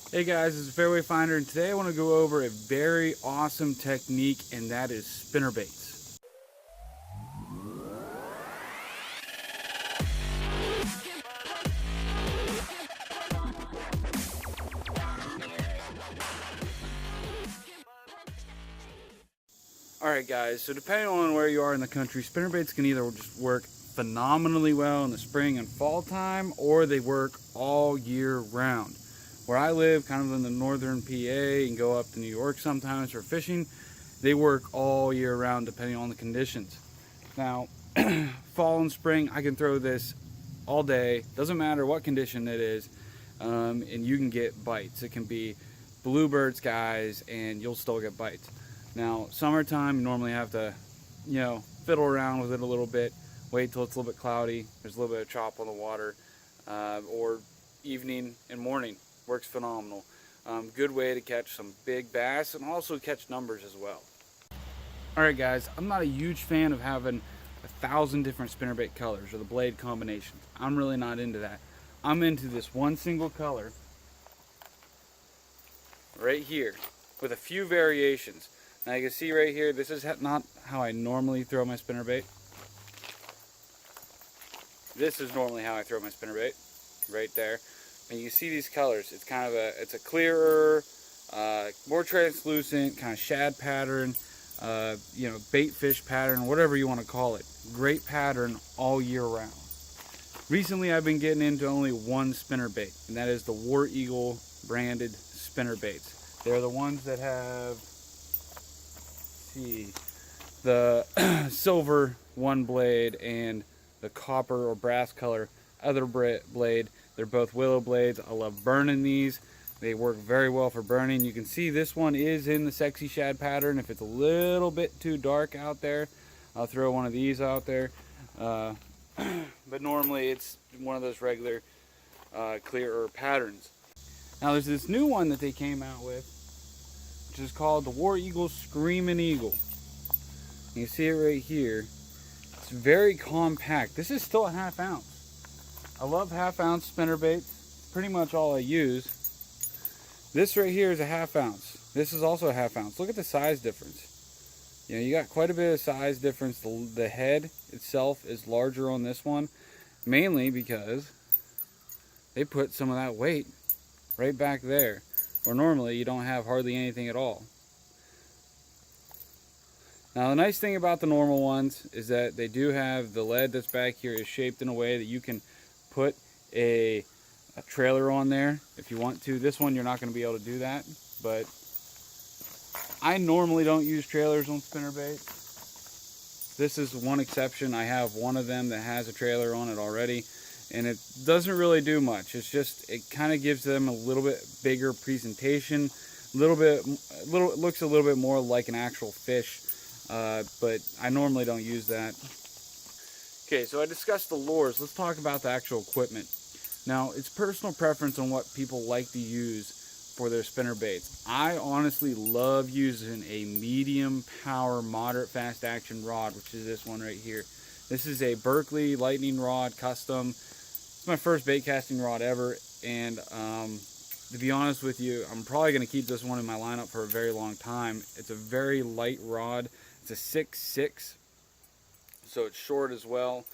Hey guys, this is Fairway Finder, and today I want to go over a very awesome technique, and that is spinner baits. Alright guys, so depending on where you are in the country, spinner baits can either just work phenomenally well in the spring and fall time, or they work all year round. Where I live, kind of in the northern PA, and go up to New York sometimes for fishing, they work all year round depending on the conditions. Now, fall and spring, I can throw this all day, doesn't matter what condition it is, and you can get bites. It can be bluebird skies and you'll still get bites. Now, summertime, you normally have to, fiddle around with it a little bit, wait till it's a little bit cloudy, there's a little bit of chop on the water, or evening and morning, works phenomenal. Good way to catch some big bass and also catch numbers as well. Alright guys, I'm not a huge fan of having 1,000 different spinnerbait colors or the blade combinations. I'm really not into that. I'm into this one single color right here with a few variations. Now you can see right here, this is not how I normally throw my spinnerbait. This is normally how I throw my spinnerbait, right there. And you can see these colors. It's kind of it's a clearer, more translucent, kind of shad pattern, bait fish pattern, whatever you want to call it. Great pattern all year round. Recently I've been getting into only one spinnerbait, and that is the War Eagle branded spinnerbaits. They're the ones that have, the silver one blade and the copper or brass color other blade. They're both willow blades. I love burning these. They work very well for burning. You can see this one is in the sexy shad pattern. If it's a little bit too dark out there, I'll throw one of these out there. But normally it's one of those regular clearer patterns. Now there's this new one that they came out with, which is called the War Eagle Screaming Eagle. You see it right here. It's very compact. This is still a ½ ounce. I love ½ ounce spinnerbaits. Pretty much all I use. This right here is a ½ ounce. This is also a ½ ounce. Look at the size difference. You got quite a bit of size difference. The head itself is larger on this one, mainly because they put some of that weight right back there, where normally you don't have hardly anything at all. Now the nice thing about the normal ones is that they do have the lead that's back here is shaped in a way that you can put a trailer on there if you want to. This one you're not going to be able to do that, but I normally don't use trailers on spinnerbaits. This is one exception. I have one of them that has a trailer on it already, and it doesn't really do much. It's just, it kind of gives them a little bit bigger presentation, it looks a little bit more like an actual fish, but I normally don't use that. Okay, so I discussed the lures. Let's talk about the actual equipment. Now, it's personal preference on what people like to use for their spinnerbaits. I honestly love using a medium power, moderate fast action rod, which is this one right here. This is a Berkley Lightning Rod Custom. It's my first bait casting rod ever, and to be honest with you, I'm probably going to keep this one in my lineup for a very long time. It's a very light rod. It's a 6.6, so it's short as well.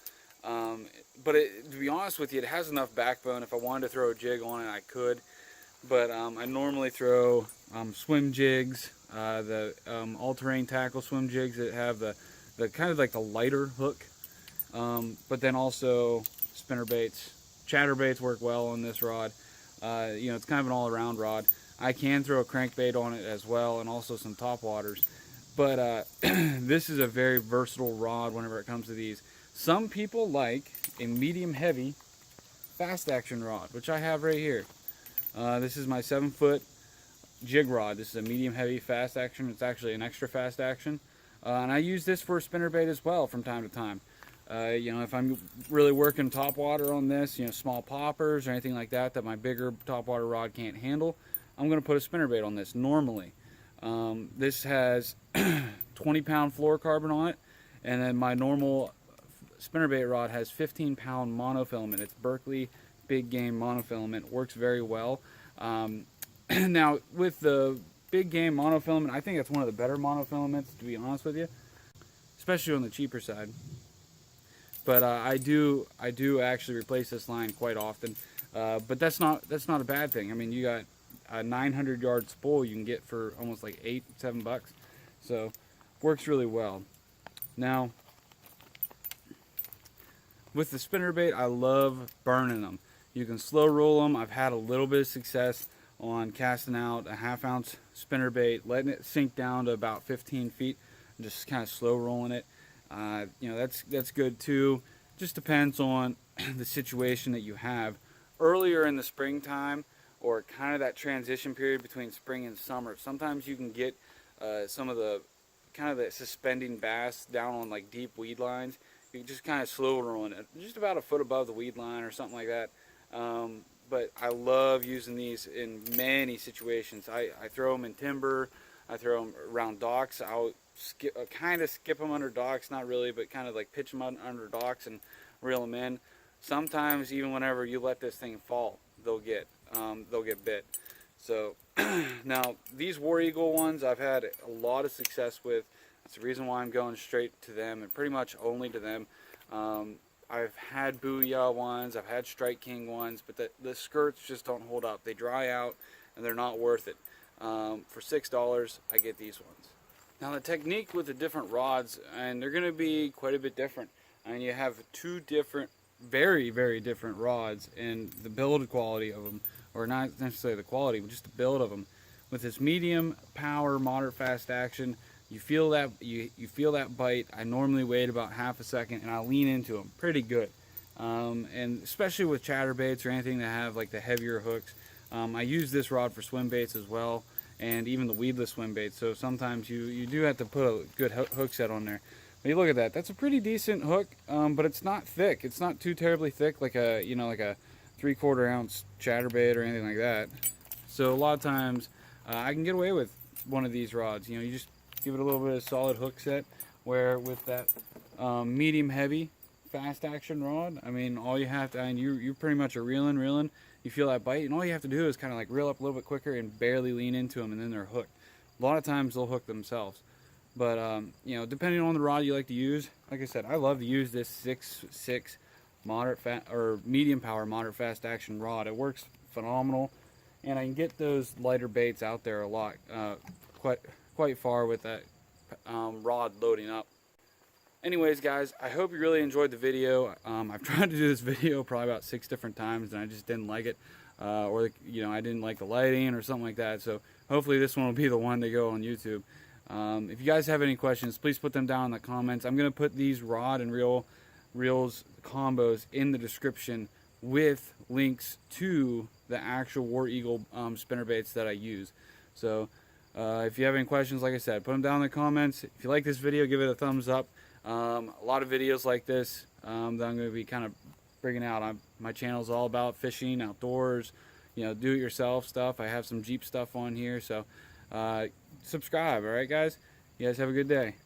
But to be honest with you, it has enough backbone. If I wanted to throw a jig on it, I could. But I normally throw swim jigs, the all-terrain tackle swim jigs that have the kind of like the lighter hook. But then also spinner baits. Chatterbaits work well on this rod. It's kind of an all-around rod. I can throw a crankbait on it as well, and also some top waters. But this is a very versatile rod whenever it comes to these. Some people like a medium heavy fast action rod, which I have right here. This is my 7-foot jig rod. This is a medium heavy fast action. It's actually an extra fast action. And I use this for spinnerbait as well from time to time. If I'm really working top water on this, small poppers or anything like that my bigger top water rod can't handle, I'm going to put a spinnerbait on this normally. This has 20-pound fluorocarbon on it, and then my normal spinnerbait rod has 15-pound monofilament. It's Berkley Big Game monofilament. Works very well. Now, with the big game monofilament, I think it's one of the better monofilaments, to be honest with you, especially on the cheaper side. But I do actually replace this line quite often. But that's not a bad thing. I mean, you got a 900-yard spool you can get for almost like $7. So works really well. Now, with the spinnerbait, I love burning them. You can slow roll them. I've had a little bit of success on casting out a 1/2 ounce spinnerbait, letting it sink down to about 15 feet, and just kind of slow rolling it. You know, that's good too. Just depends on the situation that you have. Earlier in the springtime, or kind of that transition period between spring and summer, sometimes you can get some of the kind of the suspending bass down on like deep weed lines. You can just kind of slow rolling it, just about a foot above the weed line or something like that. But I love using these in many situations. I throw them in timber. I throw them around docks. I'll kind of skip them under docks, not really, but kind of like pitch them under docks and reel them in. Sometimes even whenever you let this thing fall, they'll get bit. So now these War Eagle ones I've had a lot of success with. That's the reason why I'm going straight to them and pretty much only to them. I've had Booyah ones, I've had Strike King ones, but the skirts just don't hold up. They dry out and they're not worth it. For $6, I get these ones. Now the technique with the different rods, and they're going to be quite a bit different. And you have two different, very, very different rods, and the build quality of them, or not necessarily the quality, but just the build of them. With this medium power, moderate fast action, you feel that you feel that bite. I normally wait about 1/2 second, and I lean into them pretty good. And especially with chatterbaits or anything that have like the heavier hooks, I use this rod for swim baits as well, and even the weedless swim baits. So sometimes you do have to put a good hook set on there. But you look at that. That's a pretty decent hook, but it's not thick. It's not too terribly thick, like a like a 3/4 ounce chatterbait or anything like that. So a lot of times I can get away with one of these rods. You just give it a little bit of solid hook set, where with that medium heavy fast action rod, I mean, all you have to, and you pretty much are reeling, you feel that bite, and all you have to do is kind of like reel up a little bit quicker and barely lean into them, and then they're hooked. A lot of times they'll hook themselves. But depending on the rod you like to use, like I said, I love to use this 6.6 moderate fat or medium power moderate fast action rod. It works phenomenal, and I can get those lighter baits out there a lot, quite far with that rod loading up. Anyways, guys, I hope you really enjoyed the video. I've tried to do this video probably about 6 different times, and I just didn't like it, or I didn't like the lighting or something like that. So hopefully this one will be the one to go on YouTube. If you guys have any questions, please put them down in the comments. I'm gonna put these rod and reels combos in the description with links to the actual War Eagle spinnerbaits that I use. So if you have any questions, like I said, put them down in the comments. If you like this video, give it a thumbs up. A lot of videos like this that I'm going to be kind of bringing out. My channel is all about fishing, outdoors, do-it-yourself stuff. I have some Jeep stuff on here, so subscribe. All right, guys? You guys have a good day.